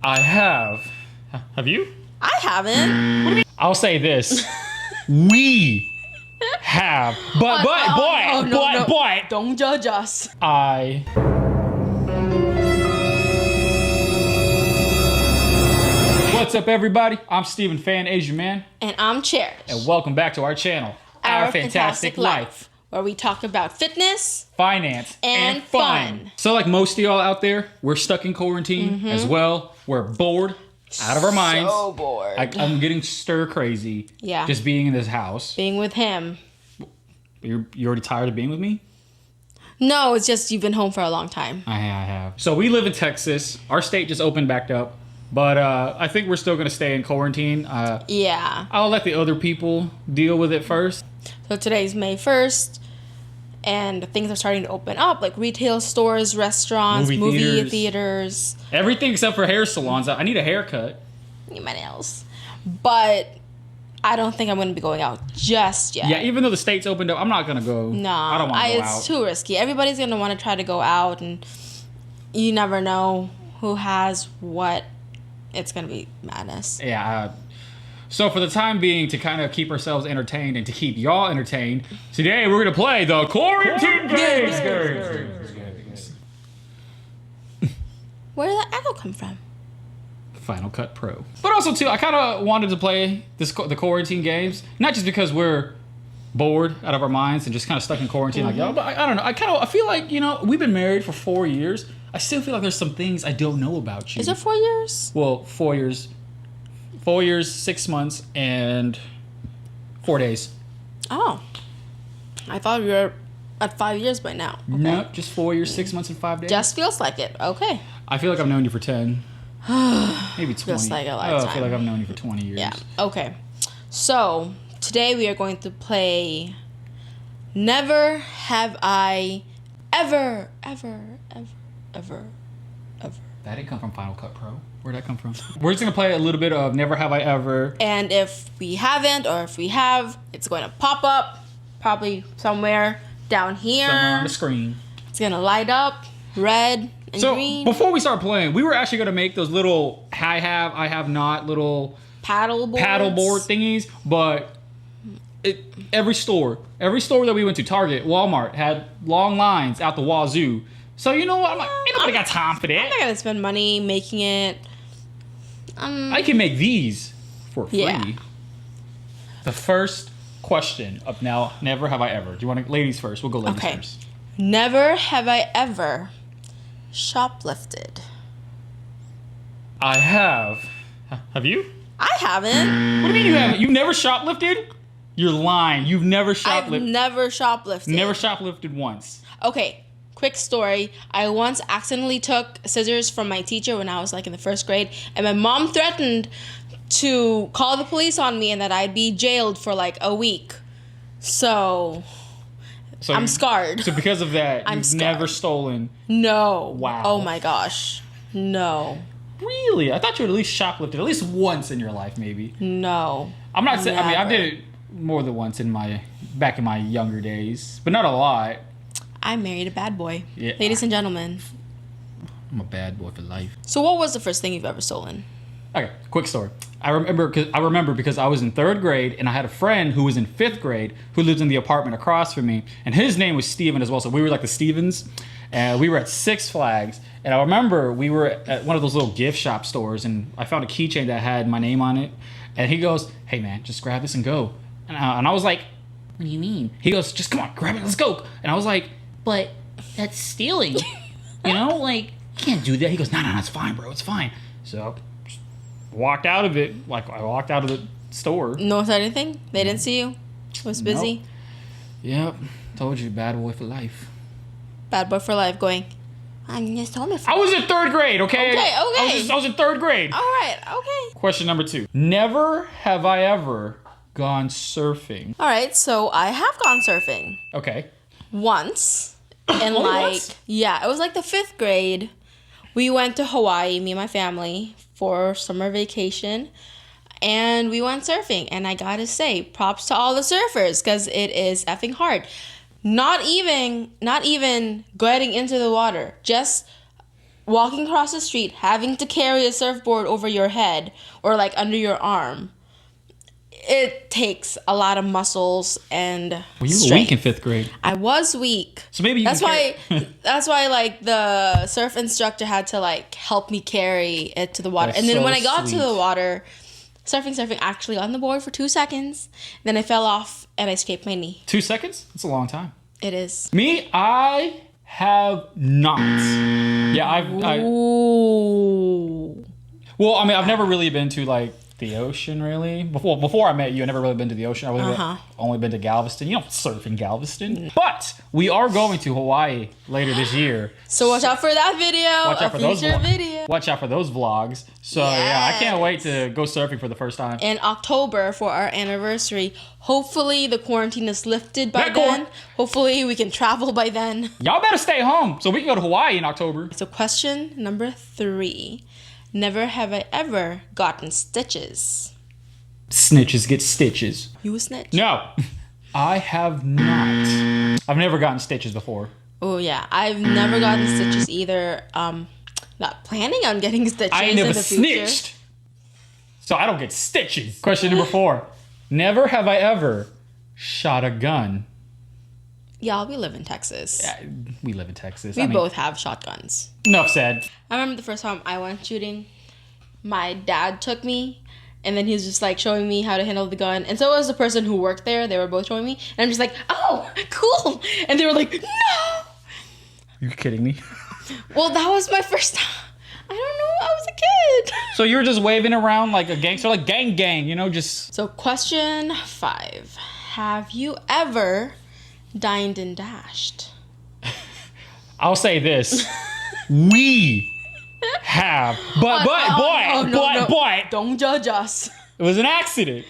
I have. Have you? I haven't. I'll say this. We have. But, Don't judge us. What's up, everybody? I'm Steven Phan, Asian man. And I'm Cherish. And welcome back to our channel, Our Phantastic Life, where we talk about fitness, finance, and fun. So like most of y'all out there, we're stuck in quarantine as well. We're bored, out of our minds. So bored. I'm getting stir crazy. Yeah. Just being in this house. Being with him. You already tired of being with me? No, it's just you've been home for a long time. I have. So we live in Texas. Our state just opened back up. But I think we're still going to stay in quarantine. Yeah. I'll let the other people deal with it first. So today's May 1st, and things are starting to open up, like retail stores, restaurants, movie theaters. Everything except for hair salons. I need a haircut. I need my nails. But I don't think I'm going to be going out just yet. Yeah, even though the state's opened up, I'm not going to go. No. I don't want to go out. It's too risky. Everybody's going to want to try to go out, and you never know who has what. It's going to be madness. Yeah. So for the time being, to kind of keep ourselves entertained and to keep y'all entertained, today we're going to play the Quarantine Games. Where did that echo come from? Final Cut Pro. But also, too, I kind of wanted to play the quarantine games, not just because we're bored out of our minds and just kind of stuck in quarantine like y'all, but I don't know. I feel like, we've been married for 4 years. I still feel like there's some things I don't know about you. Is it 4 years? Well, 4 years. 4 years, 6 months, and 4 days. Oh. I thought we were at 5 years by now. Okay. No, just 4 years, 6 months, and 5 days. Just feels like it. Okay. I feel like I've known you for 10. Maybe 20. Just like a lifetime. I feel like I've known you for 20 years. Yeah. Okay. So, today we are going to play Never Have I Ever. That didn't come from Final Cut Pro. Where'd that come from? We're just going to play a little bit of Never Have I Ever. And if we haven't, or if we have, it's going to pop up probably somewhere down here. Somewhere on the screen. It's going to light up red and green. So, before we start playing, we were actually going to make those little I have not little paddleboard thingies, but every store that we went to, Target, Walmart, had long lines out the wazoo. So you know what? I'm like, ain't nobody got time for that. I'm not gonna spend money making it. I can make these for free. Yeah. The first question of now, Never Have I Ever. Do you want to, ladies first? We'll go ladies first. Never have I ever shoplifted. I have. Have you? I haven't. What do you mean you haven't? You've never shoplifted? You're lying. You've never shoplifted. I've never shoplifted. Never shoplifted once. Okay. Quick story. I once accidentally took scissors from my teacher when I was like in the first grade, and my mom threatened to call the police on me and that I'd be jailed for like a week. So I'm scarred. So because of that, you've never stolen. No. Wow. Oh my gosh. No. Really? I thought you would at least shoplifted at least once in your life, maybe. No. I'm not saying. I mean, I did it more than once back in my younger days, but not a lot. I married a bad boy. Yeah. Ladies and gentlemen. I'm a bad boy for life. So what was the first thing you've ever stolen? Okay, quick story. I remember because I was in 3rd grade and I had a friend who was in 5th grade who lived in the apartment across from me, and his name was Steven as well. So we were like the Stevens, and we were at Six Flags. And I remember we were at one of those little gift shop stores, and I found a keychain that had my name on it. And he goes, "Hey man, just grab this and go." And I was like, "What do you mean?" He goes, "Just come on, grab it, let's go." And I was like, "But that's stealing, like, you can't do that." He goes, no, it's fine, bro, it's fine. So I walked out of it, like I walked out of the store. No one said anything? They didn't see you? Was busy? Nope. Yep, told you, bad boy for life. Bad boy for life going, I'm just home. I was in 3rd grade, okay? Okay. I was in 3rd grade. All right, okay. Question number 2. Never have I ever gone surfing. All right, so I have gone surfing. Okay. Once. And once? Yeah, it was like the 5th grade. We went to Hawaii, me and my family, for summer vacation. And we went surfing. And I gotta say, props to all the surfers, because it is effing hard. Not even getting into the water. Just walking across the street, having to carry a surfboard over your head or like under your arm, it takes a lot of muscles and Well, you were strength. weak in 5th grade. I was weak. So maybe you That's can why that's why like the surf instructor had to like help me carry it to the water. That's And then so when I got sweet. to the water, surfing actually on the board for 2 seconds. Then I fell off and I scraped my knee. 2 seconds? That's a long time. It is. Me, I have not. Yeah, Ooh. well, I mean, I've never really been to like the ocean really. Before I met you, I never really been to the ocean. I only been to Galveston. You don't surf in Galveston. But we are going to Hawaii later this year. So watch out for that video. Watch out for those future vlogs. video. Watch out for those vlogs. So yeah, I can't wait to go surfing for the first time. In October for our anniversary. Hopefully the quarantine is lifted by That then. Hopefully we can travel by then. Y'all better stay home so we can go to Hawaii in October. So question number 3. Never have I ever gotten stitches. Snitches get stitches. You a snitch? No, I have not. I've never gotten stitches before. Oh yeah, I've never gotten stitches either. Not planning on getting stitches I ain't never in the future. snitched, so I don't get stitches. Question number 4. Never have I ever shot a gun. Yeah, we live in Texas. We live in Texas. We both have shotguns. Enough said. I remember the first time I went shooting, my dad took me, and then he was just like showing me how to handle the gun. And so was the person who worked there. They were both showing me, and I'm just like, oh, cool. And they were like, no. You kidding me? Well, that was my first time. I don't know. I was a kid. So you're just waving around like a gangster, like gang, you know, just. So question 5: have you ever dined and dashed? I'll say this. We have, but Don't judge us. it was an accident.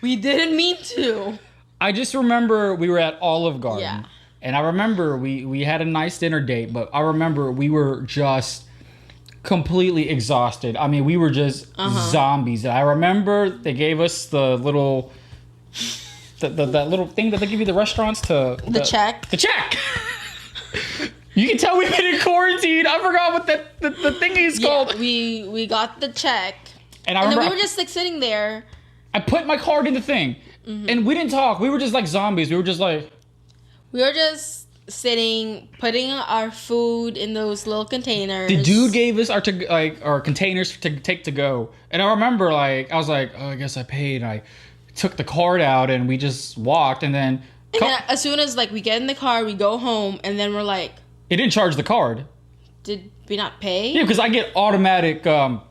We didn't mean to. I just remember we were at Olive Garden. Yeah. And I remember we had a nice dinner date, but I remember we were just completely exhausted. I mean, we were just zombies. And I remember they gave us the little, that little thing that they give you the restaurants to... The check. The check! You can tell we've been in quarantine. I forgot what the thingy is called. Yeah, we got the check. And I And remember then we were just like sitting there. I put my card in the thing. And we didn't talk. We were just like zombies. We were just like... We were just sitting, putting our food in those little containers. The dude gave us our containers to take to go, and I remember I was like, oh, I guess I paid. I took the card out and we just walked, and then as soon as like we get in the car, we go home, and then we're like, it didn't charge the card. did we not pay? Yeah, because I get automatic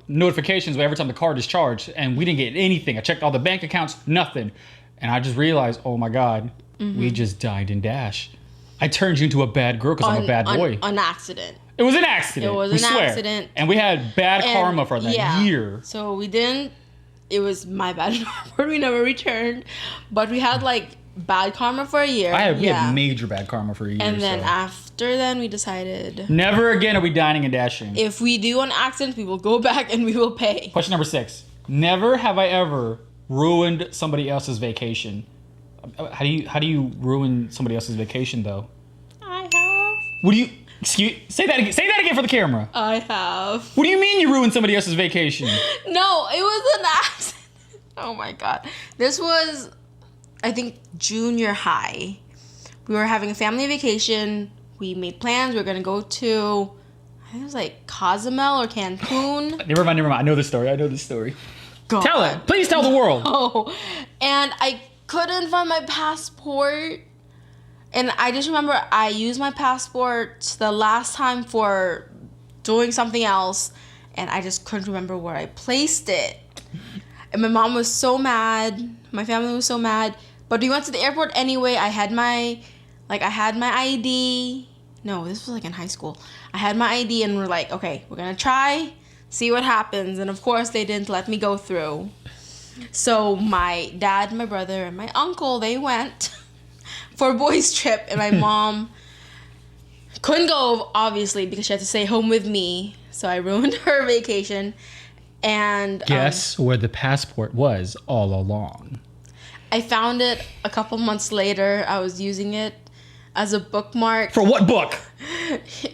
notifications every time the card is charged, and we didn't get anything. I checked all the bank accounts, nothing, and I just realized, oh my god, we just dined and dashed. I turned you into a bad girl because I'm a bad boy. An accident. It was an accident. It was we an swear. accident. And we had bad karma for that year. So we didn't. It was my bad. We never returned, but we had like bad karma for a year. We had major bad karma for a year. And then after then, we decided never again are we dining and dashing. if we do an accident, we will go back and we will pay. Question number 6. Never have I ever ruined somebody else's vacation. How do you ruin somebody else's vacation though? I have. What do you say that again? Say that again for the camera. I have. What do you mean you ruined somebody else's vacation? No, it was an accident. Oh my god. This was, I think, junior high. We were having a family vacation. We made plans. We were going to go to, I think it was like Cozumel or Cancun. Never mind. I know this story. God. Tell it. Please tell the world. Oh, and I couldn't find my passport. And I just remember I used my passport the last time for doing something else. And I just couldn't remember where I placed it. And my mom was so mad. My family was so mad. But we went to the airport anyway. I had my ID. No, this was like in high school. I had my ID and we're like, okay, we're going to try, see what happens. And of course, they didn't let me go through. So my dad, my brother, and my uncle, they went for a boys' trip. And my mom couldn't go, obviously, because she had to stay home with me. So I ruined her vacation. And guess where the passport was all along. I found it a couple months later. I was using it as a bookmark For what book?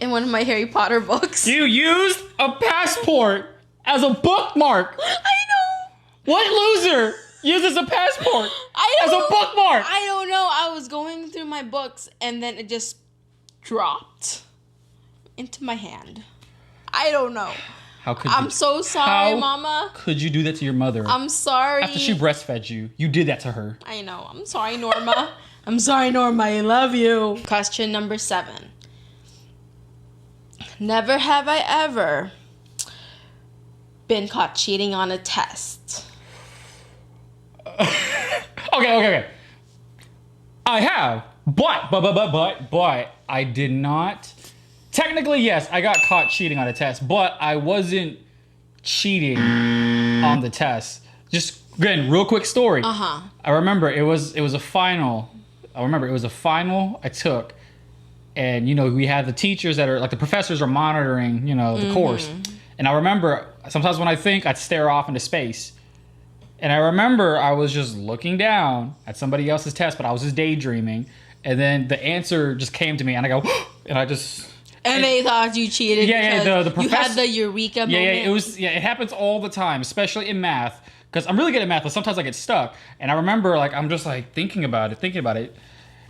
in one of my Harry Potter books. You used a passport as a bookmark. I know. What loser uses a passport as a bookmark? I don't know. I was going through my books and then it just dropped into my hand. I don't know. How could I'm you? so sorry, How Mama. could you do that to your mother? I'm sorry. After she breastfed you, you did that to her. I know. I'm sorry, Norma. I'm sorry, Norma. I love you. Question number 7. Never have I ever been caught cheating on a test. Okay. I have, but I did not. Technically, yes, I got caught cheating on a test, but I wasn't cheating on the test. Just again, real quick story. I remember it was a final. I remember it was a final I took, and we had the teachers that are like the professors are monitoring, the course. And I remember sometimes when I think, I'd stare off into space. And I remember I was just looking down at somebody else's test, but I was just daydreaming. And then the answer just came to me, and I go, and I just. And they thought you cheated. Yeah, the professor. You had the eureka moment. It happens all the time, especially in math, because I'm really good at math, but sometimes I get stuck. And I remember, I'm just thinking about it,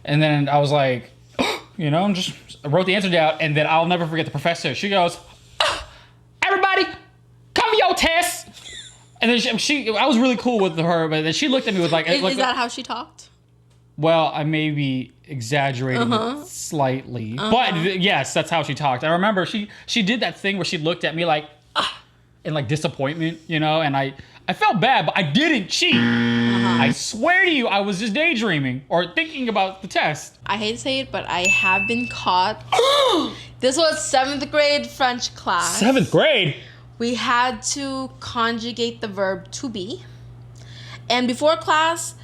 and then I was like, I wrote the answer down, and then I'll never forget the professor. She goes, everybody, come to your test. And then I was really cool with her, but then she looked at me with Is that how she talked? Well, I may be exaggerating it slightly, but yes, that's how she talked. I remember she did that thing where she looked at me in disappointment, and I felt bad, but I didn't cheat. I swear to you, I was just daydreaming or thinking about the test. I hate to say it, but I have been caught. This was 7th grade French class. 7th grade? We had to conjugate the verb to be. And before class,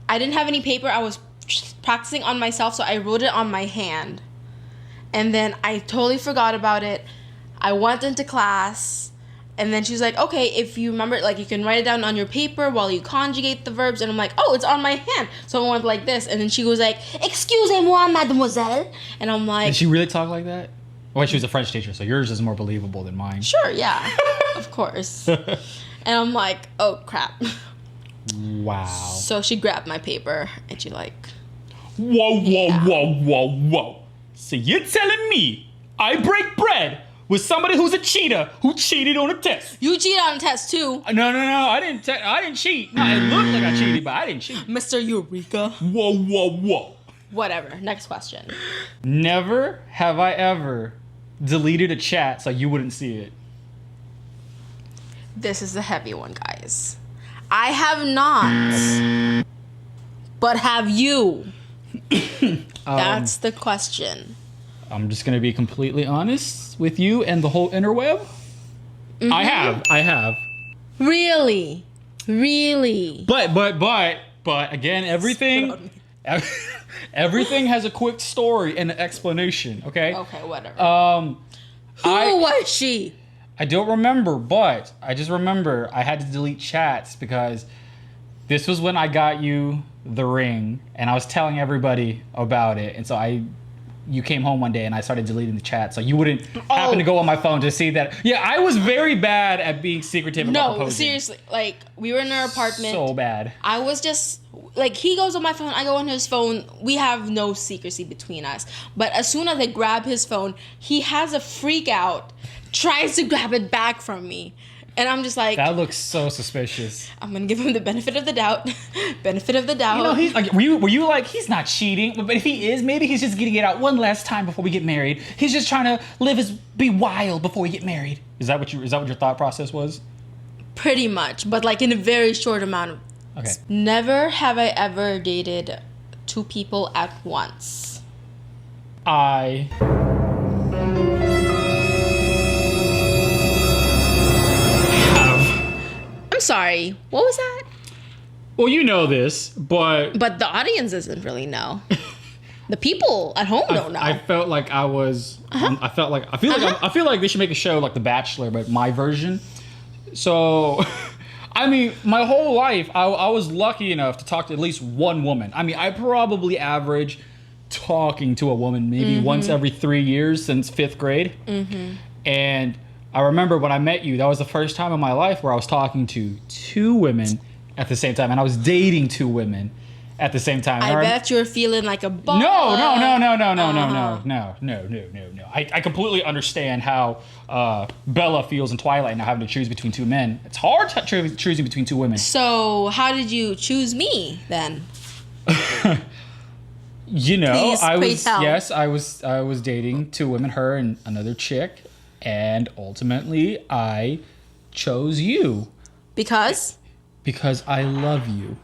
I didn't have any paper. I was practicing on myself, so I wrote it on my hand. And then I totally forgot about it. I went into class, and then she was like, okay, if you remember, you can write it down on your paper while you conjugate the verbs. And I'm like, oh, it's on my hand. So I went like this. And then she was like, excusez-moi, mademoiselle. And I'm like... Did she really talk like that? Well, she was a French teacher, so yours is more believable than mine. Sure, yeah. Of course. And I'm like, oh, crap. Wow. So she grabbed my paper, and she Whoa. So you're telling me I break bread with somebody who's a cheater who cheated on a test? You cheated on a test, too. No. I didn't cheat. No, it looked like I cheated, but I didn't cheat. Mr. Eureka. Whoa. Whatever. Next question. Never have I ever deleted a chat so you wouldn't see it. This is a heavy one, guys. I have not. But have you? That's the question. I'm just going to be completely honest with you and the whole interweb. Mm-hmm. I have. Really? But again, everything has a quick story and an explanation, okay? Okay, whatever. Who was she? I don't remember, but I just remember I had to delete chats because this was when I got you the ring, and I was telling everybody about it, and so you came home one day and I started deleting the chat so you wouldn't happen to go on my phone to see that. Yeah, I was very bad at being secretive about proposing. No, seriously. We were in our apartment. So bad. I was just... he goes on my phone, I go on his phone. We have no secrecy between us. But as soon as I grab his phone, he has a freak out, tries to grab it back from me. And I'm just like... That looks so suspicious. I'm going to give him the benefit of the doubt. He's like... Were you like, he's not cheating? But if he is, maybe he's just getting it out one last time before we get married. He's just trying to be wild before we get married. Is that what your thought process was? Pretty much. But in a very short amount of... Okay. Never have I ever dated 2 people at once. I'm sorry. What was that? Well, you know this, but the audience doesn't really know. The people at home don't know. I felt like I was. I feel like they should make a show like The Bachelor, but my version. So, I mean, my whole life, I was lucky enough to talk to at least one woman. I mean, I probably average talking to a woman maybe once every 3 years since 5th grade. And I remember when I met you, that was the first time in my life where I was talking to 2 women at the same time, and I was dating 2 women at the same time. I bet you were feeling like a ball. No. I completely understand how Bella feels in Twilight now, having to choose between 2 men. It's hard choosing between 2 women. So how did you choose me then? You know, Please I was dating 2 women, her and another chick, and ultimately I chose you Because I love you.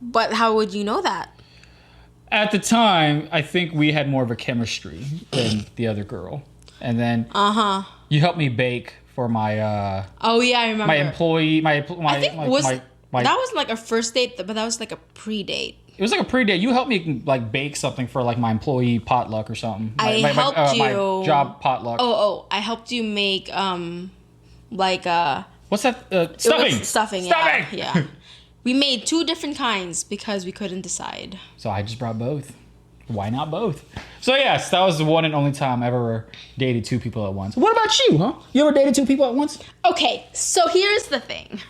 But how would you know that? At the time, I think we had more of a chemistry than the other girl. And then you helped me bake for my oh yeah, I remember. my employee I think that was like a first date, but that was like a pre-date. It was like a pre-date. You helped me like bake something for like my employee potluck or something. I helped you. My job potluck. Oh, I helped you make like What's that? Stuffing. Stuffing. Yeah. We made 2 different kinds because we couldn't decide. So I just brought both. Why not both? So yes, that was the one and only time I ever dated 2 people at once. What about you, huh? You ever dated 2 people at once? Okay, so here's the thing.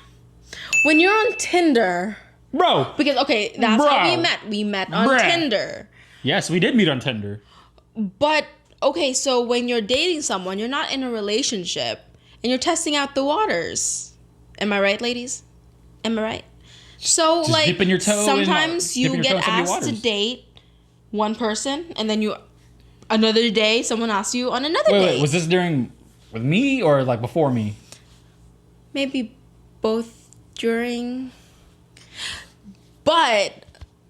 When you're on Tinder... Bro! Because, okay, that's how we met. We met on Tinder. Yes, we did meet on Tinder. But, okay, so when you're dating someone, you're not in a relationship, and you're testing out the waters. Am I right, ladies? Am I right? So, just like, dipping your toe sometimes you get asked to date one person, and then another day, someone asks you on another date. Wait, was this with me or like before me? Maybe both during. But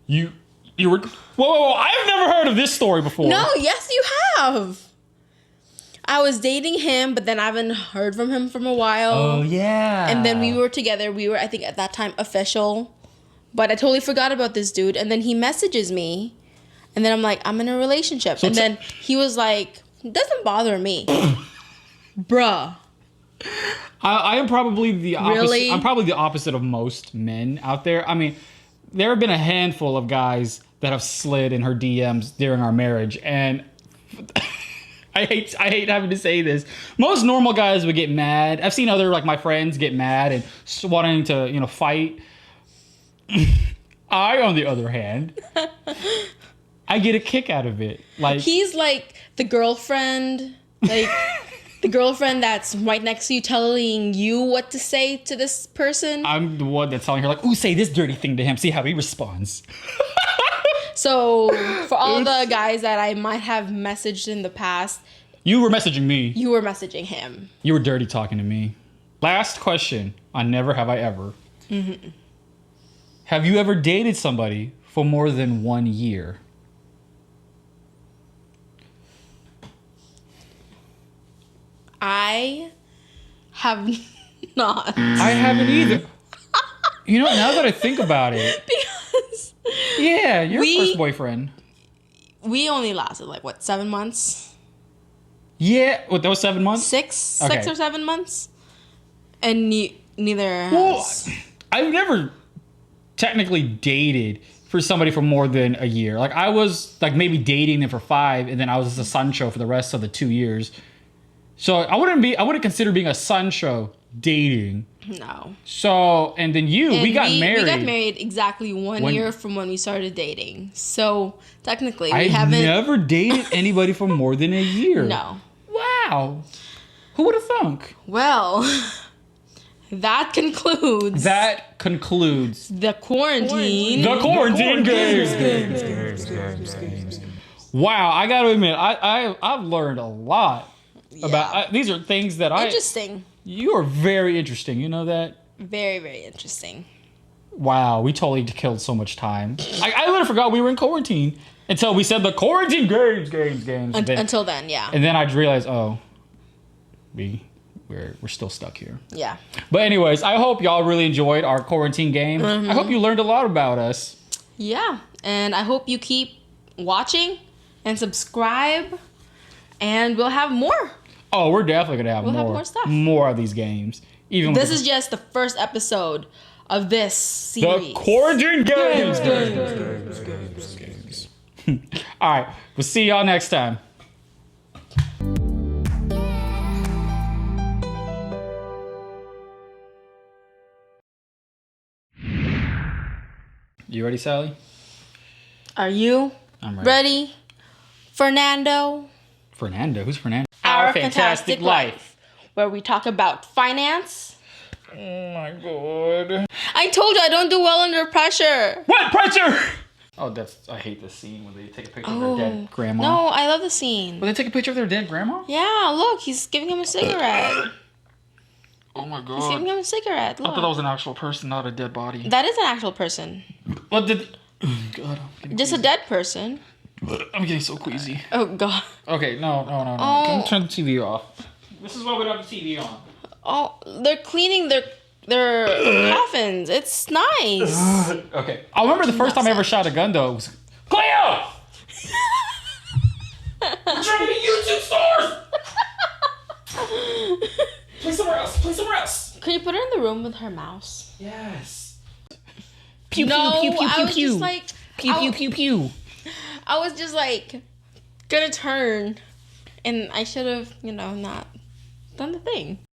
you were whoa! I've never heard of this story before. No, yes, you have. I was dating him, but then I haven't heard from him for a while. Oh yeah. And then we were together. We were, I think, at that time official. But I totally forgot about this dude. And then he messages me, and then I'm like, I'm in a relationship. And then he was like, it doesn't bother me, bruh. I am probably the opposite. Really? I'm probably the opposite of most men out there. I mean, there have been a handful of guys that have slid in her DMs during our marriage, and I hate having to say this. Most normal guys would get mad. I've seen other, like, my friends get mad and wanting to, fight. I, on the other hand, I get a kick out of it. Like, he's like the girlfriend, like the girlfriend that's right next to you, telling you what to say to this person. I'm the one that's telling her, like, ooh, say this dirty thing to him. See how he responds. So, for all the guys that I might have messaged in the past, you were messaging me. You were messaging him. You were dirty talking to me. Last question on Never Have I Ever. Mm-hmm. Have you ever dated somebody for more than 1 year? I have not. I haven't either. You know, now that I think about it. Because... Yeah, your first boyfriend. We only lasted, 7 months? Yeah, that was 7 months? 6 or 7 months. And neither Well, has... I've never technically dated for somebody for more than a year. Like, I was, maybe dating them for 5, and then I was just a Sancho for the rest of the 2 years. So I wouldn't consider being a Sancho dating. No. So, and then we got married. We got married exactly 1 year from when we started dating. So, technically, we I've never dated anybody for more than a year. No. Wow. Who would have thunk? Well, that concludes the quarantine. The quarantine games. Wow, I got to admit, I've learned a lot about these are things that Interesting. You are very interesting. You know that? Very, very interesting. Wow, we totally killed so much time. I literally forgot we were in quarantine until we said the quarantine games. Until then, yeah. And then I realized, we're still stuck here. Yeah. But anyways, I hope y'all really enjoyed our quarantine game. I hope you learned a lot about us. Yeah, and I hope you keep watching and subscribe, and we'll have more. Oh, we're definitely gonna have more. We'll have more stuff. More of these games. Even this is just the first episode of this series. The quarantine games. All right. We'll see y'all next time. You ready, Sally? Are you I'm ready, Fernando? Fernando? Who's Fernando? Our Fantastic Life, where we talk about finance. Oh my god. I told you I don't do well under pressure. What pressure? Oh, I hate this scene when they take a picture of their dead grandma. No, I love the scene. When they take a picture of their dead grandma? Yeah, look, he's giving him a cigarette. Oh my god. He's giving him a cigarette. Look. I thought that was an actual person, not a dead body. That is an actual person. What did... Oh god, Just a dead person. I'm getting so queasy. Oh god. Okay, no. Oh. Can you turn the TV off? This is why we don't have the TV on. Oh, they're cleaning their coffins. It's nice. Okay. I remember the first time I ever shot a gun, though. It was... Cleo! We're trying to get YouTube stars! Play somewhere else. Can you put her in the room with her mouse? Yes. Pew, No, pew, pew, pew, pew, pew. Like, Pew, pew. I was just like, gonna turn. And I should have, not done the thing.